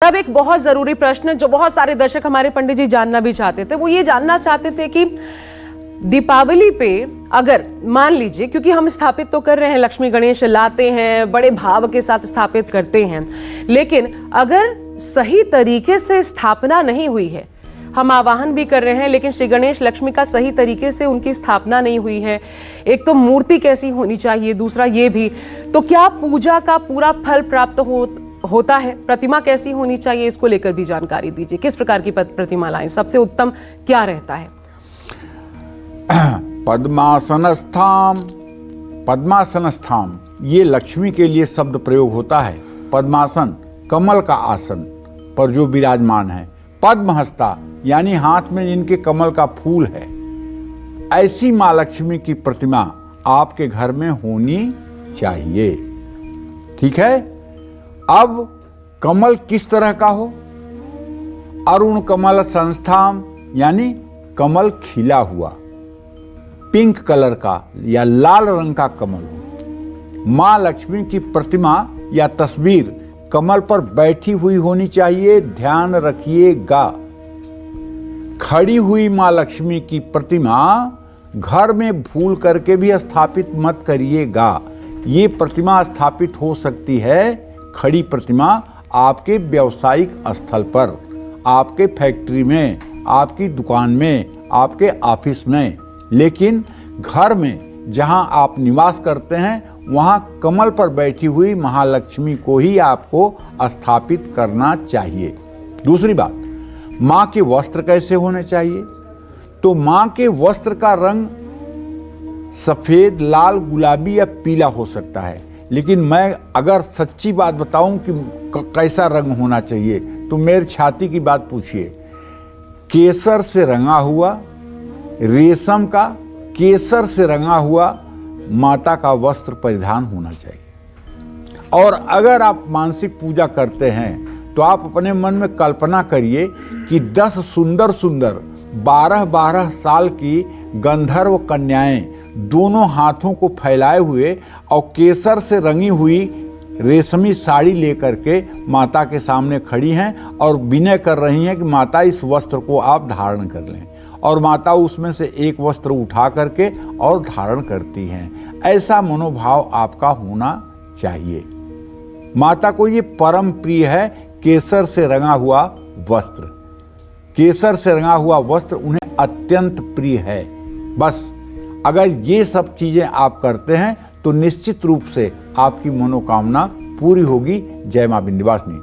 अब एक बहुत जरूरी प्रश्न जो बहुत सारे दर्शक हमारे पंडित जी जानना भी चाहते थे, वो ये जानना चाहते थे कि दीपावली पे अगर मान लीजिए, क्योंकि हम स्थापित तो कर रहे हैं, लक्ष्मी गणेश लाते हैं, बड़े भाव के साथ स्थापित करते हैं, लेकिन अगर सही तरीके से स्थापना नहीं हुई है, हम आवाहन भी कर रहे हैं लेकिन श्री गणेश लक्ष्मी का सही तरीके से उनकी स्थापना नहीं हुई है, एक तो मूर्ति कैसी होनी चाहिए, दूसरा ये भी, तो क्या पूजा का पूरा फल प्राप्त होता है? प्रतिमा कैसी होनी चाहिए, इसको लेकर भी जानकारी दीजिए। किस प्रकार की प्रतिमा लाएं, सबसे उत्तम क्या रहता है? पद्मासनस्थाम ये लक्ष्मी के लिए शब्द प्रयोग होता है। पद्मासन कमल का आसन पर जो विराजमान है, पद्महस्ता यानी हाथ में जिनके कमल का फूल है, ऐसी मां लक्ष्मी की प्रतिमा आपके घर में होनी चाहिए। ठीक है। अब कमल किस तरह का हो? अरुण कमल संस्थाम यानी कमल खिला हुआ, पिंक कलर का या लाल रंग का कमल हो। मां लक्ष्मी की प्रतिमा या तस्वीर कमल पर बैठी हुई होनी चाहिए। ध्यान रखिएगा, खड़ी हुई मां लक्ष्मी की प्रतिमा घर में भूल करके भी स्थापित मत करिएगा। ये प्रतिमा स्थापित हो सकती है, खड़ी प्रतिमा, आपके व्यावसायिक स्थल पर, आपके फैक्ट्री में, आपकी दुकान में, आपके ऑफिस में, लेकिन घर में जहां आप निवास करते हैं वहां कमल पर बैठी हुई महालक्ष्मी को ही आपको स्थापित करना चाहिए। दूसरी बात, मां के वस्त्र कैसे होने चाहिए? तो मां के वस्त्र का रंग सफेद, लाल, गुलाबी या पीला हो सकता है, लेकिन मैं अगर सच्ची बात बताऊं कि कैसा रंग होना चाहिए तो मेरी छाती की बात पूछिए। केसर से रंगा हुआ, रेशम का केसर से रंगा हुआ माता का वस्त्र परिधान होना चाहिए। और अगर आप मानसिक पूजा करते हैं तो आप अपने मन में कल्पना करिए कि 10 सुंदर सुंदर 12-12 साल की गंधर्व कन्याएं दोनों हाथों को फैलाए हुए और केसर से रंगी हुई रेशमी साड़ी लेकर के माता के सामने खड़ी हैं और विनय कर रही हैं कि माता इस वस्त्र को आप धारण कर लें, और माता उसमें से एक वस्त्र उठा करके और धारण करती हैं। ऐसा मनोभाव आपका होना चाहिए। माता को ये परम प्रिय है केसर से रंगा हुआ वस्त्र। केसर से रंगा हुआ वस्त्र उन्हें अत्यंत प्रिय है। बस अगर ये सब चीजें आप करते हैं तो निश्चित रूप से आपकी मनोकामना पूरी होगी। जय मां विंध्यवासिनी।